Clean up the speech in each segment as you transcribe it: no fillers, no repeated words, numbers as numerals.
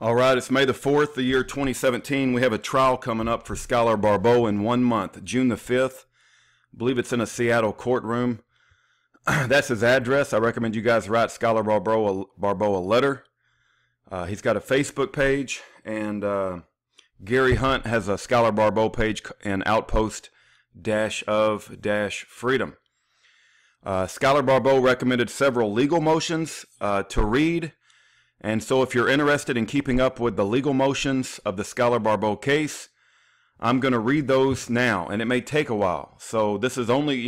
All right, it's May the 4th, the year 2017. We have a trial coming up for Schuyler Barbeau in 1 month, June the 5th. I believe it's in a Seattle courtroom. That's his address. I recommend you guys write Schuyler Barbeau a letter. He's got a Facebook page, and Gary Hunt has a Schuyler Barbeau page and Outpost-of-Freedom. Schuyler Barbeau recommended several legal motions to read. And so if you're interested in keeping up with the legal motions of the Schuyler Barbeau case, I'm going to read those now, and it may take a while. So this is only,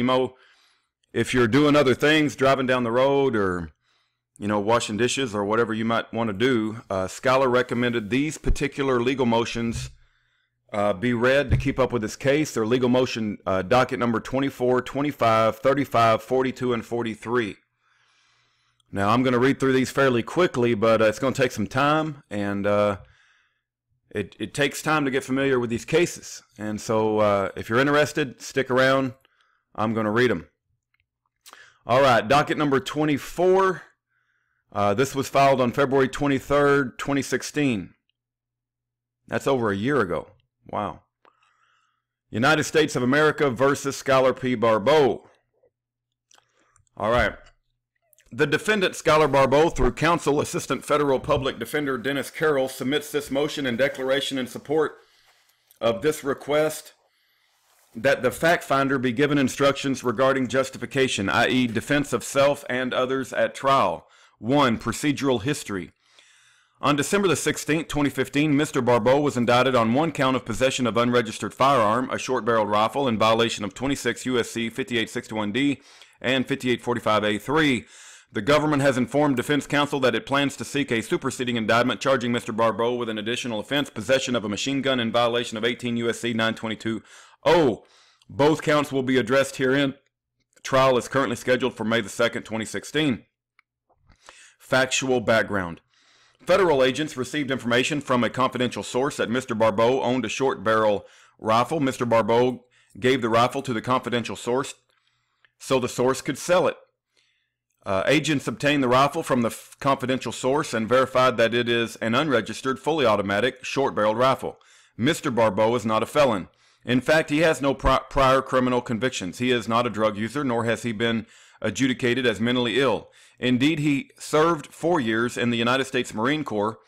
if you're doing other things, driving down the road or, washing dishes or whatever you might want to do, Schuyler recommended these particular legal motions be read to keep up with this case. They're legal motion docket number 24, 25, 35, 42, and 43. Now, I'm going to read through these fairly quickly, but it's going to take some time, and it takes time to get familiar with these cases. And so if you're interested, stick around. I'm going to read them. All right, docket number 24. This was filed on February 23rd, 2016. That's over a year ago. Wow. United States of America versus Schuyler P. Barbeau. All right. The defendant, Schuyler Barbeau, through counsel, Assistant Federal Public Defender Dennis Carroll, submits this motion and declaration in support of this request that the fact finder be given instructions regarding justification, i.e. defense of self and others at trial. 1. Procedural history. On December the 16th, 2015, Mr. Barbeau was indicted on one count of possession of unregistered firearm, a short-barreled rifle, in violation of 26 U.S.C. 5861D and 5845A3. The government has informed defense counsel that it plans to seek a superseding indictment charging Mr. Barbeau with an additional offense, possession of a machine gun in violation of 18 U.S.C. 922-0. Both counts will be addressed herein. Trial is currently scheduled for May the 2nd, 2016. Factual background. Federal agents received information from a confidential source that Mr. Barbeau owned a short barrel rifle. Mr. Barbeau gave the rifle to the confidential source so the source could sell it. Agents obtained the rifle from the confidential source and verified that it is an unregistered, fully automatic, short-barreled rifle. Mr. Barbeau is not a felon. In fact, he has no prior criminal convictions. He is not a drug user, nor has he been adjudicated as mentally ill. Indeed, he served 4 years in the United States Marine Corps,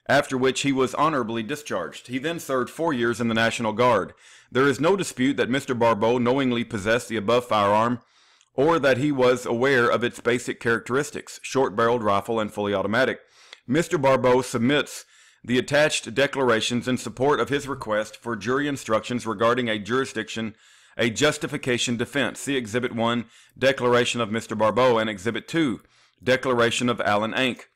after which he was honorably discharged. He then served 4 years in the National Guard. There is no dispute that Mr. Barbeau knowingly possessed the above firearm, or that he was aware of its basic characteristics, short-barreled rifle and fully automatic. Mr. Barbeau submits the attached declarations in support of his request for jury instructions regarding a justification defense. See Exhibit 1, Declaration of Mr. Barbeau, and Exhibit 2, Declaration of Alan Ank.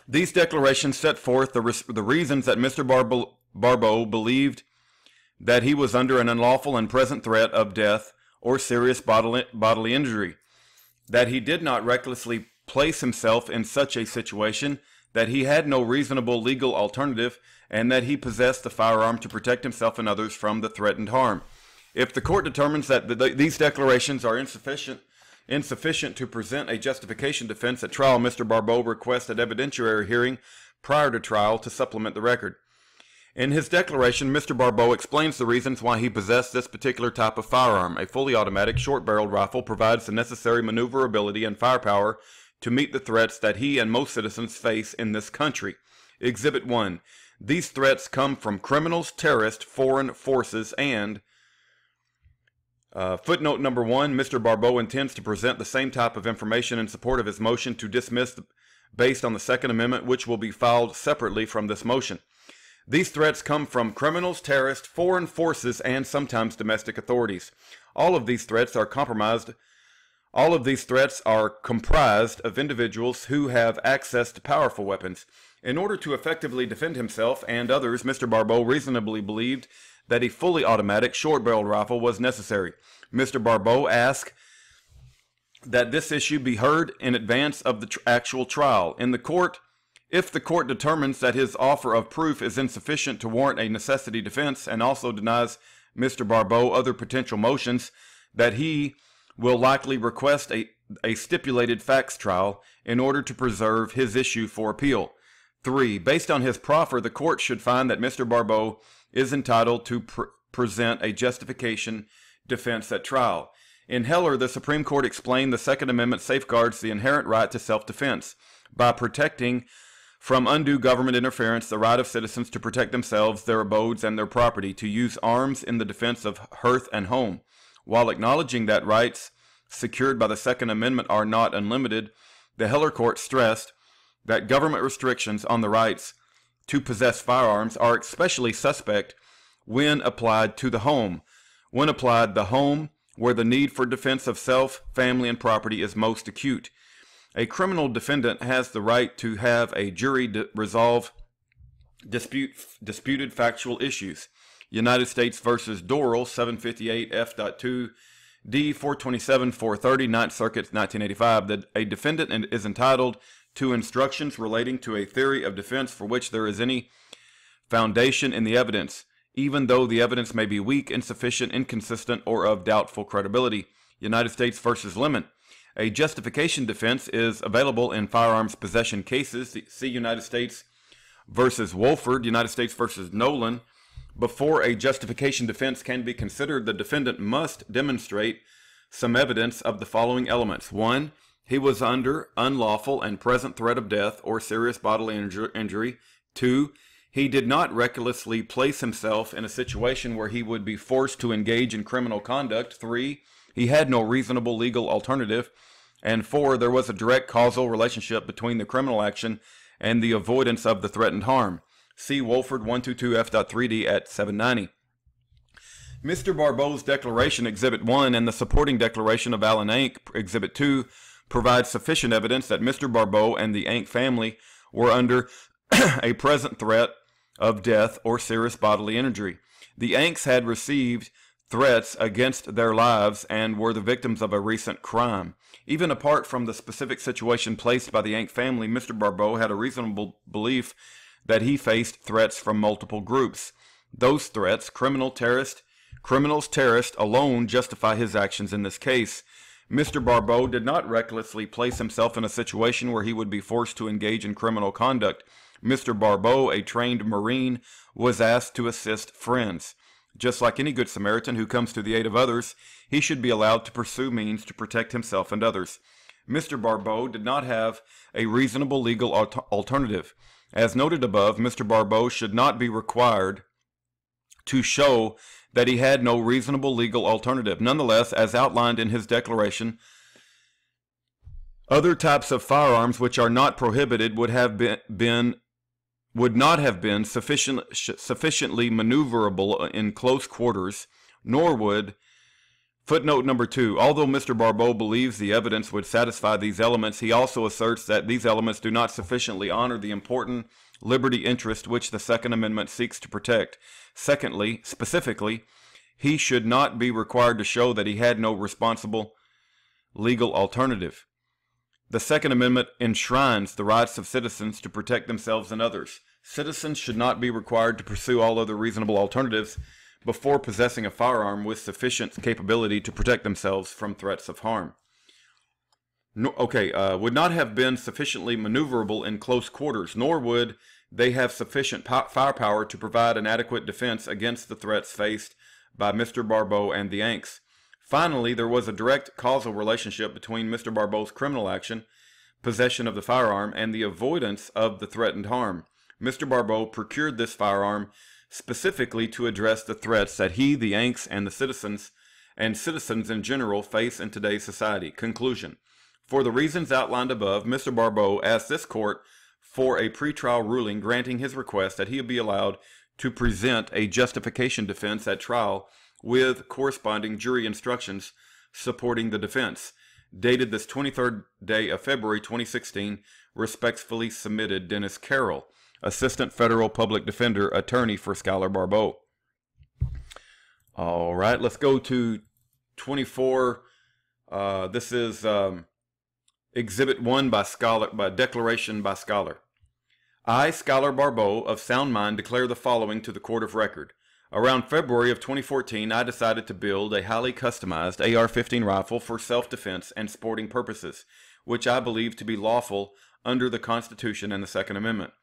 These declarations set forth the reasons that Mr. Barbeau believed that he was under an unlawful and present threat of death or serious bodily injury, that he did not recklessly place himself in such a situation, that he had no reasonable legal alternative, and that he possessed the firearm to protect himself and others from the threatened harm. If the court determines that these declarations are insufficient to present a justification defense at trial, Mr. Barbeau requests an evidentiary hearing prior to trial to supplement the record. In his declaration, Mr. Barbeau explains the reasons why he possessed this particular type of firearm. A fully automatic, short-barreled rifle provides the necessary maneuverability and firepower to meet the threats that he and most citizens face in this country. Exhibit 1. These threats come from criminals, terrorists, foreign forces, and... footnote number 1, Mr. Barbeau intends to present the same type of information in support of his motion to dismiss based on the Second Amendment, which will be filed separately from this motion. These threats come from criminals, terrorists, foreign forces, and sometimes domestic authorities. All of these threats are comprised of individuals who have access to powerful weapons. In order to effectively defend himself and others, Mr. Barbeau reasonably believed that a fully automatic short-barreled rifle was necessary. Mr. Barbeau asked that this issue be heard in advance of the actual trial. If the court determines that his offer of proof is insufficient to warrant a necessity defense and also denies Mr. Barbeau other potential motions, that he will likely request a stipulated facts trial in order to preserve his issue for appeal. 3. Based on his proffer, the court should find that Mr. Barbeau is entitled to present a justification defense at trial. In Heller, the Supreme Court explained the Second Amendment safeguards the inherent right to self-defense by protecting from undue government interference the right of citizens to protect themselves, their abodes, and their property, to use arms in the defense of hearth and home. While acknowledging that rights secured by the Second Amendment are not unlimited, the Heller court stressed that government restrictions on the rights to possess firearms are especially suspect when applied to the home. When applied, the home, where the need for defense of self, family, and property is most acute. A criminal defendant has the right to have a jury resolve disputed factual issues. United States v. Dorrell, 758 F.2, D. 427, 430, 9th Circuit, 1985, that a defendant is entitled to instructions relating to a theory of defense for which there is any foundation in the evidence, even though the evidence may be weak, insufficient, inconsistent, or of doubtful credibility. United States v. Lemon. A justification defense is available in firearms possession cases. See United States v. Wolford, United States v. Nolan. Before a justification defense can be considered, the defendant must demonstrate some evidence of the following elements. 1. He was under unlawful and present threat of death or serious bodily injury. 2. He did not recklessly place himself in a situation where he would be forced to engage in criminal conduct. 3. He had no reasonable legal alternative. And 4. There was a direct causal relationship between the criminal action and the avoidance of the threatened harm. See Wolford 122 F.3D at 790. Mr. Barbeau's declaration, Exhibit 1, and the supporting declaration of Alan Ank, Exhibit 2, provide sufficient evidence that Mr. Barbeau and the Ank family were under a present threat of death or serious bodily injury. The Anks had received threats against their lives and were the victims of a recent crime. Even apart from the specific situation placed by the Ank family, Mr. Barbeau had a reasonable belief that he faced threats from multiple groups. Those threats, criminals, terrorists alone justify his actions in this case. Mr. Barbeau did not recklessly place himself in a situation where he would be forced to engage in criminal conduct. Mr. Barbeau, a trained Marine, was asked to assist friends. Just like any good Samaritan who comes to the aid of others, he should be allowed to pursue means to protect himself and others. Mr. Barbeau did not have a reasonable legal alternative. As noted above, Mr. Barbeau should not be required to show that he had no reasonable legal alternative. Nonetheless, as outlined in his declaration, other types of firearms which are not prohibited would not have been sufficiently maneuverable in close quarters, nor would. Footnote number 2. Although Mr. Barbeau believes the evidence would satisfy these elements, he also asserts that these elements do not sufficiently honor the important liberty interest which the Second Amendment seeks to protect. Secondly, specifically, he should not be required to show that he had no responsible legal alternative. The Second Amendment enshrines the rights of citizens to protect themselves and others. Citizens should not be required to pursue all other reasonable alternatives before possessing a firearm with sufficient capability to protect themselves from threats of harm. Would not have been sufficiently maneuverable in close quarters, nor would they have sufficient firepower to provide an adequate defense against the threats faced by Mr. Barbeau and the Anks. Finally, there was a direct causal relationship between Mr. Barbeau's criminal action, possession of the firearm, and the avoidance of the threatened harm. Mr. Barbeau procured this firearm specifically to address the threats that he, the Anks, and the citizens in general face in today's society. Conclusion. For the reasons outlined above, Mr. Barbeau asked this court for a pretrial ruling granting his request that he be allowed to present a justification defense at trial with corresponding jury instructions supporting the defense. Dated this 23rd day of February 2016, respectfully submitted, Dennis Carroll, Assistant Federal Public Defender, attorney for Schuyler Barbeau. All right, let's go to 24. This is Exhibit 1 by declaration by Schuyler. I, Schuyler Barbeau, of sound mind, declare the following to the Court of Record. Around February of 2014, I decided to build a highly customized AR-15 rifle for self-defense and sporting purposes, which I believe to be lawful under the Constitution and the Second Amendment.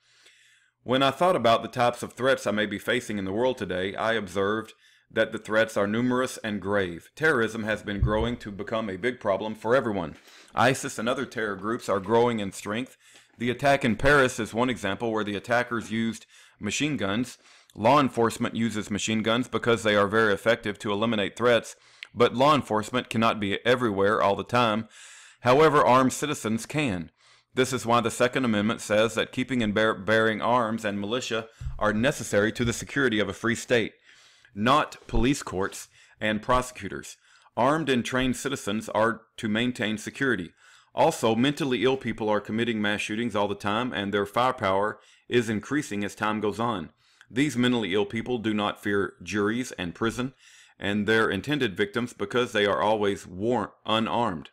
When I thought about the types of threats I may be facing in the world today, I observed that the threats are numerous and grave. Terrorism has been growing to become a big problem for everyone. ISIS and other terror groups are growing in strength. The attack in Paris is one example where the attackers used machine guns. Law enforcement uses machine guns because they are very effective to eliminate threats, but law enforcement cannot be everywhere all the time. However, armed citizens can. This is why the Second Amendment says that keeping and bearing arms and militia are necessary to the security of a free state, not police courts and prosecutors. Armed and trained citizens are to maintain security. Also, mentally ill people are committing mass shootings all the time, and their firepower is increasing as time goes on. These mentally ill people do not fear juries and prison and their intended victims because they are always unarmed.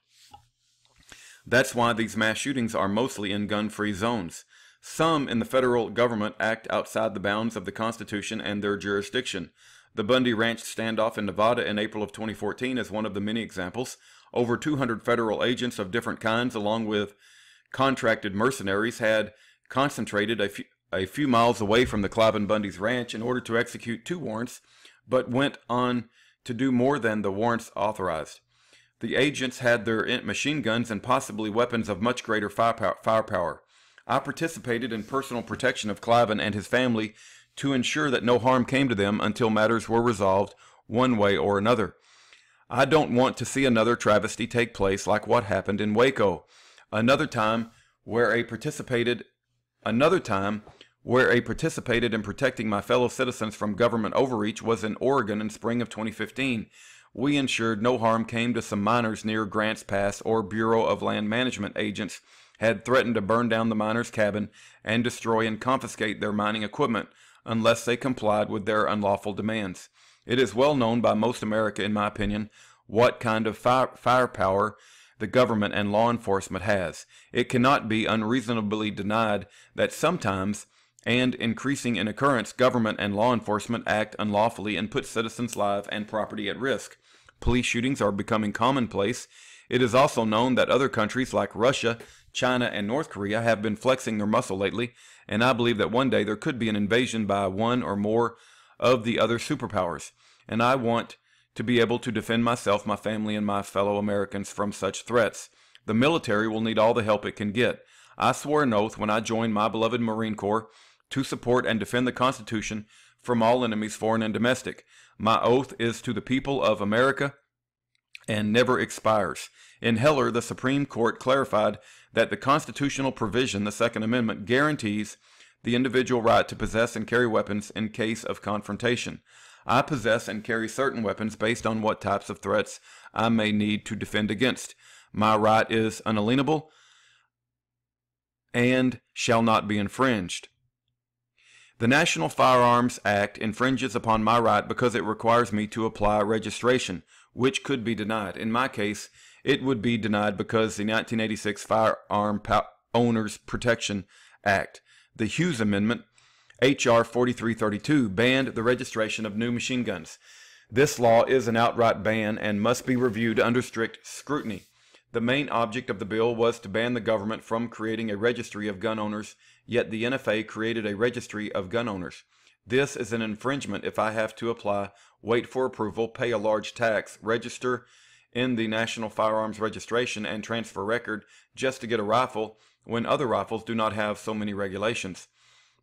That's why these mass shootings are mostly in gun-free zones. Some in the federal government act outside the bounds of the Constitution and their jurisdiction. The Bundy Ranch standoff in Nevada in April of 2014 is one of the many examples. Over 200 federal agents of different kinds, along with contracted mercenaries, had concentrated a few miles away from the Cliven Bundy's ranch in order to execute 2 warrants, but went on to do more than the warrants authorized. The agents had their machine guns and possibly weapons of much greater firepower. I participated in personal protection of Cliven and his family to ensure that no harm came to them until matters were resolved one way or another. I don't want to see another travesty take place like what happened in Waco. Another time where I participated in protecting my fellow citizens from government overreach was in Oregon in spring of 2015. We ensured no harm came to some miners near Grants Pass, or Bureau of Land Management agents had threatened to burn down the miners' cabin and destroy and confiscate their mining equipment unless they complied with their unlawful demands. It is well known by most America, in my opinion, what kind of firepower the government and law enforcement has. It cannot be unreasonably denied that sometimes, and increasing in occurrence, government and law enforcement act unlawfully and put citizens' lives and property at risk. Police shootings are becoming commonplace. It is also known that other countries like Russia, China, and North Korea have been flexing their muscle lately, and I believe that one day there could be an invasion by one or more of the other superpowers, and I want to be able to defend myself, my family, and my fellow Americans from such threats. The military will need all the help it can get. I swore an oath when I joined my beloved Marine Corps to support and defend the Constitution from all enemies, foreign and domestic. My oath is to the people of America and never expires. In Heller, the Supreme Court clarified that the constitutional provision, the Second Amendment, guarantees the individual right to possess and carry weapons in case of confrontation. I possess and carry certain weapons based on what types of threats I may need to defend against. My right is unalienable and shall not be infringed. The National Firearms Act infringes upon my right because it requires me to apply registration, which could be denied. In my case, it would be denied because the 1986 Firearm Owners Protection Act, the Hughes Amendment, H.R. 4332, banned the registration of new machine guns. This law is an outright ban and must be reviewed under strict scrutiny. The main object of the bill was to ban the government from creating a registry of gun owners, yet the NFA created a registry of gun owners. This is an infringement if I have to apply, wait for approval, pay a large tax, register in the National Firearms Registration, and transfer record just to get a rifle when other rifles do not have so many regulations.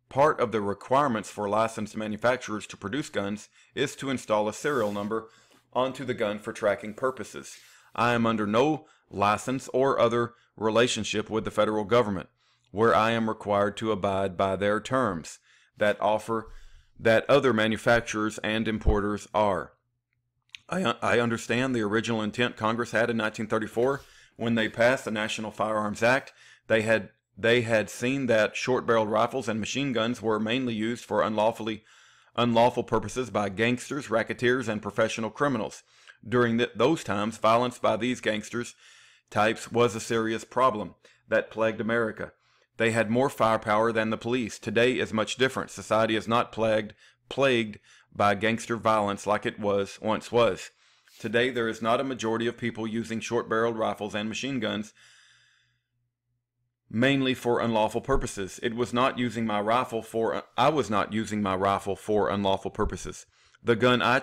Part of the requirements for licensed manufacturers to produce guns is to install a serial number onto the gun for tracking purposes. I am under no license or other relationship with the federal government, where I am required to abide by their terms that other manufacturers and importers are. I understand the original intent Congress had in 1934 when they passed the National Firearms Act. They had seen that short-barreled rifles and machine guns were mainly used for unlawful purposes by gangsters, racketeers, and professional criminals. During those times, violence by these gangsters types was a serious problem that plagued America. They had more firepower than the police. Today is much different. Society is not plagued by gangster violence like it once was. Today there is not a majority of people using short-barreled rifles and machine guns, mainly for unlawful purposes. I was not using my rifle for unlawful purposes. The gun I am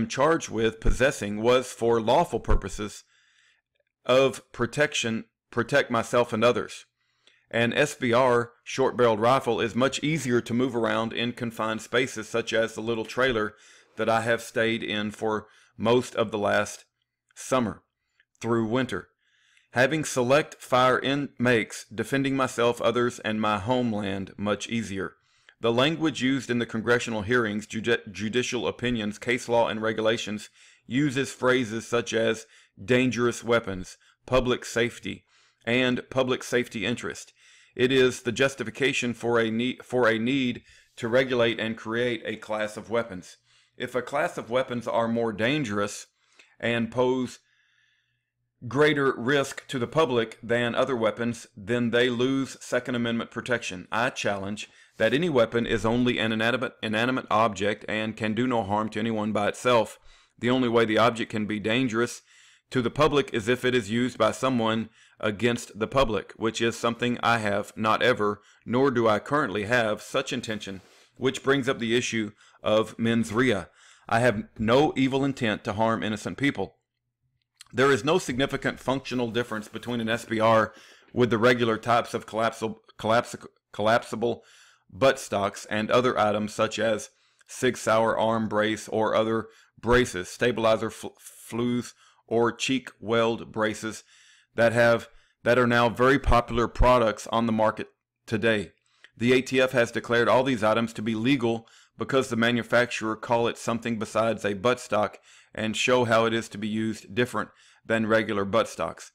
charged with possessing was for lawful purposes of protect myself and others. An SBR short-barreled rifle is much easier to move around in confined spaces, such as the little trailer that I have stayed in for most of the last summer through winter. Having select fire makes defending myself, others, and my homeland much easier. The language used in the congressional hearings, judicial opinions, case law, and regulations uses phrases such as dangerous weapons, public safety, and public safety interest. It is the justification for a need to regulate and create a class of weapons. If a class of weapons are more dangerous and pose greater risk to the public than other weapons, then they lose Second Amendment protection. I challenge that any weapon is only an inanimate object and can do no harm to anyone by itself. The only way the object can be dangerous to the public is if it is used by someone against the public, which is something I have not ever, nor do I currently have, such intention, which brings up the issue of mens rea. I have no evil intent to harm innocent people. There is no significant functional difference between an SBR with the regular types of collapsible buttstocks and other items such as Sig Sauer arm brace or other braces, stabilizer flues, or cheek weld braces that are now very popular products on the market today. The ATF has declared all these items to be legal because the manufacturer call it something besides a buttstock and show how it is to be used different than regular buttstocks.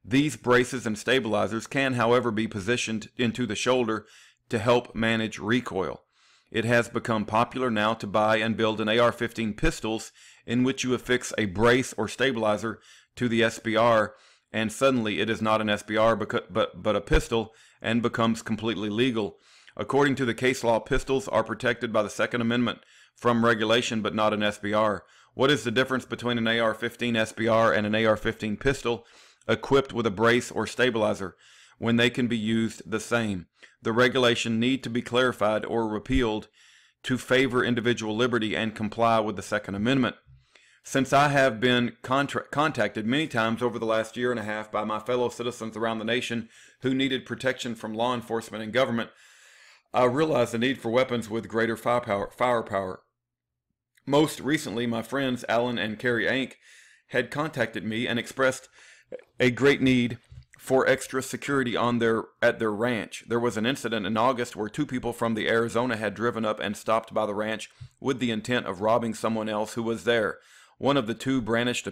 These braces and stabilizers can, however, be positioned into the shoulder to help manage recoil. It has become popular now to buy and build an AR-15 pistols in which you affix a brace or stabilizer to the SBR, and suddenly it is not an SBR but a pistol and becomes completely legal. According to the case law, pistols are protected by the Second Amendment from regulation but not an SBR. What is the difference between an AR-15 SBR and an AR-15 pistol equipped with a brace or stabilizer when they can be used the same? The regulation need to be clarified or repealed to favor individual liberty and comply with the Second Amendment. Since I have been contacted many times over the last year and a half by my fellow citizens around the nation who needed protection from law enforcement and government, I realized the need for weapons with greater firepower. Most recently, my friends Alan and Carrie Ank had contacted me and expressed a great need for extra security at their ranch. There was an incident in August where two people from the Arizona had driven up and stopped by the ranch with the intent of robbing someone else who was there. One of the two brandished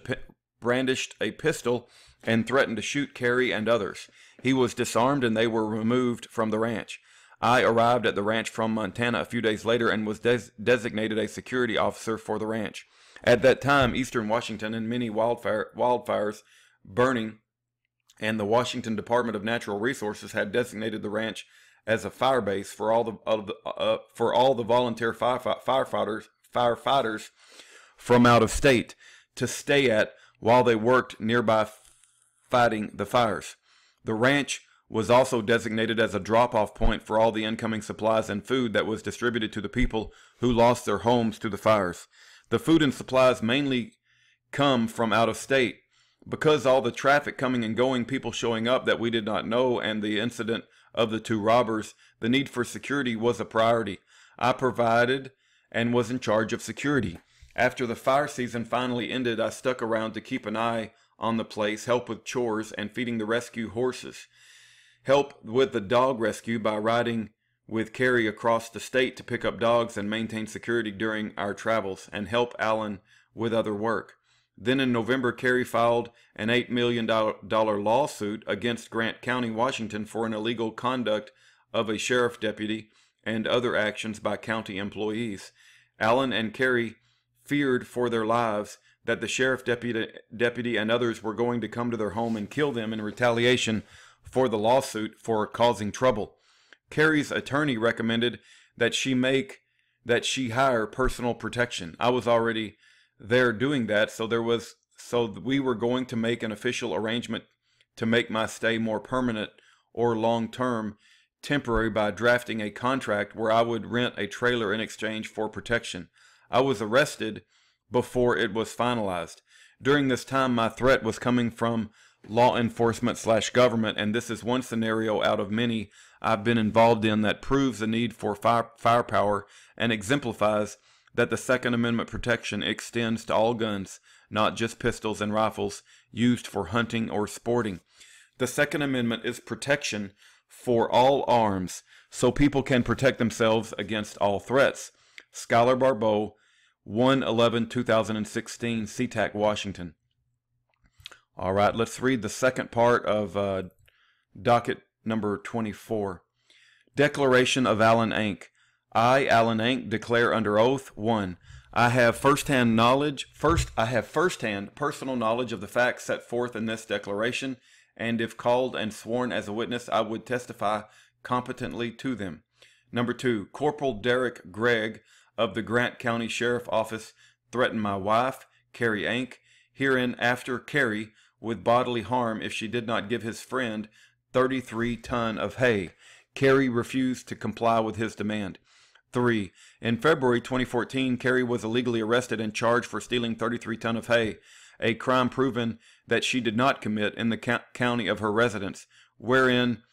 a pistol and threatened to shoot Carrie and others. He was disarmed and they were removed from the ranch. I arrived at the ranch from Montana a few days later and was designated a security officer for the ranch. At that time, eastern Washington and many wildfires burning, and the Washington Department of Natural Resources had designated the ranch as a fire base for all the volunteer firefighters from out of state to stay at while they worked nearby fighting the fires. The ranch was also designated as a drop-off point for all the incoming supplies and food that was distributed to the people who lost their homes to the fires. The food and supplies mainly come from out of state. Because all the traffic coming and going, people showing up that we did not know, and the incident of the two robbers, the need for security was a priority. I provided and was in charge of security. After the fire season finally ended, I stuck around to keep an eye on the place, help with chores and feeding the rescue horses, help with the dog rescue by riding with Carrie across the state to pick up dogs and maintain security during our travels, and help Alan with other work. Then in November, Carrie filed an $8 million lawsuit against Grant County, Washington for an illegal conduct of a sheriff deputy and other actions by county employees. Alan and Carrie feared for their lives that the sheriff deputy and others were going to come to their home and kill them in retaliation for the lawsuit for causing trouble. Carrie's attorney recommended that she hire personal protection. I was already there doing that, so there was so we were going to make an official arrangement to make my stay more permanent or long-term temporary by drafting a contract where I would rent a trailer in exchange for protection. I was arrested before it was finalized. During this time, my threat was coming from law enforcement / government, and this is one scenario out of many I've been involved in that proves the need for firepower and exemplifies that the Second Amendment protection extends to all guns, not just pistols and rifles used for hunting or sporting. The Second Amendment is protection for all arms, so people can protect themselves against all threats. Schuyler Barbeau, 1/11/2016, SeaTac, Washington. All right, let's read the second part of docket number 24. Declaration of Alan Ank. I, Alan Ank, declare under oath: 1. I have firsthand personal knowledge of the facts set forth in this declaration, and if called and sworn as a witness, I would testify competently to them. Number 2, Corporal Derek Gregg of the Grant County Sheriff Office threatened my wife, Carrie Ank, hereinafter Carrie, with bodily harm if she did not give his friend 33 ton of hay. Carrie refused to comply with his demand. 3. In February 2014, Carrie was illegally arrested and charged for stealing 33 ton of hay, a crime proven that she did not commit in the county of her residence, wherein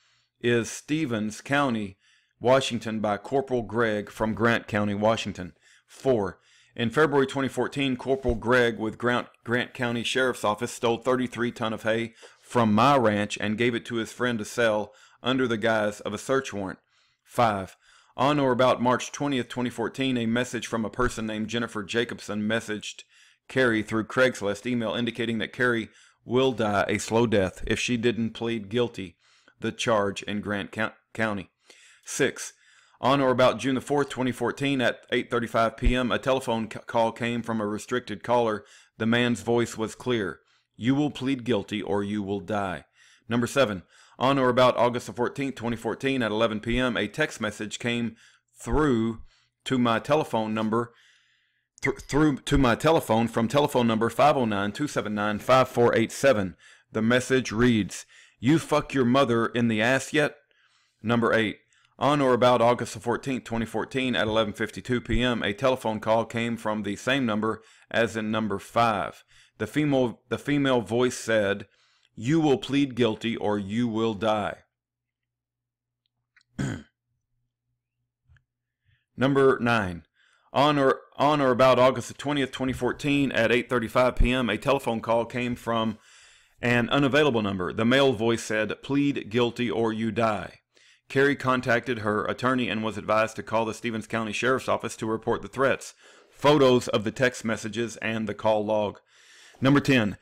is Stevens County, Washington, by Corporal Gregg from Grant County, Washington. 4. In February 2014, Corporal Gregg with Grant County Sheriff's Office stole 33 ton of hay from my ranch and gave it to his friend to sell under the guise of a search warrant. 5. On or about March 20th, 2014, a message from a person named Jennifer Jacobson messaged Carrie through Craigslist email indicating that Carrie will die a slow death if she didn't plead guilty the charge in Grant County. 6. On or about June the 4th, 2014, at 8:35 p.m., a telephone call came from a restricted caller. The man's voice was clear: you will plead guilty or you will die. Number 7. On or about August the 14th, 2014, at 11 p.m., a text message came through to my telephone number from telephone number 509-279-5487. The message reads: you fuck your mother in the ass yet? Number 8. On or about August the 14th, 2014, at 11:52 p.m., a telephone call came from the same number as in number 5. The female voice said, you will plead guilty or you will die. Number 9. On or about August the 20th, 2014, at 8:35 p.m., a telephone call came from an unavailable number. The male voice said, plead guilty or you die. Carrie contacted her attorney and was advised to call the Stevens County Sheriff's Office to report the threats, photos of the text messages, and the call log. Number 10.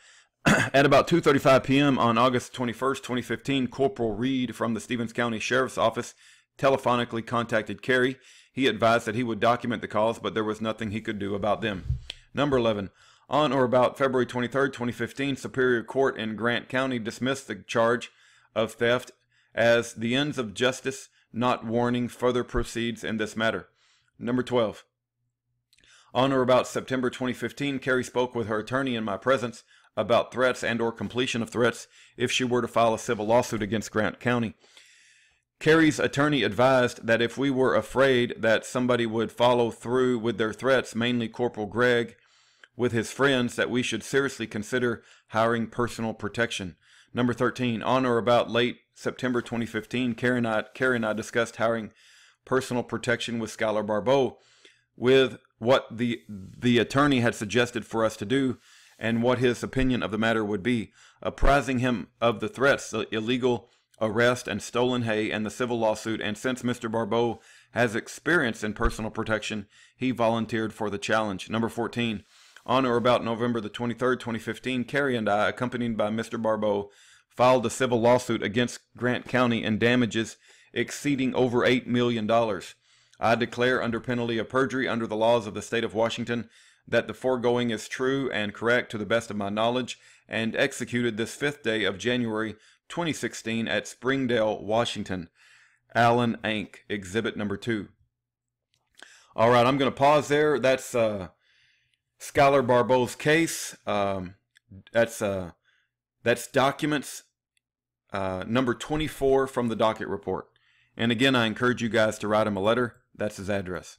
At about 2:35 p.m. on August 21st, 2015, Corporal Reed from the Stevens County Sheriff's Office telephonically contacted Carrie. He advised that he would document the calls, but there was nothing he could do about them. Number 11. On or about February 23rd, 2015, Superior Court in Grant County dismissed the charge of theft as the ends of justice, not warning further proceeds in this matter. Number 12. On or about September 2015, Carrie spoke with her attorney in my presence about threats and or completion of threats if she were to file a civil lawsuit against Grant County. Carrie's attorney advised that if we were afraid that somebody would follow through with their threats, mainly Corporal Gregg with his friends, that we should seriously consider hiring personal protection. Number 13. On or about late September 2015, Carrie and I discussed hiring personal protection with Schuyler Barbeau, with what the attorney had suggested for us to do and what his opinion of the matter would be, apprising him of the threats, the illegal arrest and stolen hay, and the civil lawsuit. And since Mr. Barbeau has experience in personal protection, he volunteered for the challenge. Number 14. On or about November the 23rd, 2015, Carrie and I, accompanied by Mr. Barbeau, filed a civil lawsuit against Grant County in damages exceeding over $8 million. I declare under penalty of perjury under the laws of the state of Washington that the foregoing is true and correct to the best of my knowledge, and executed this 5th day of January 2016 at Springdale, Washington. Alan Ank, Exhibit number 2. All right, I'm going to pause there. That's Schuyler Barbeau's case. That's documents number 24 from the docket report. And again, I encourage you guys to write him a letter. That's his address.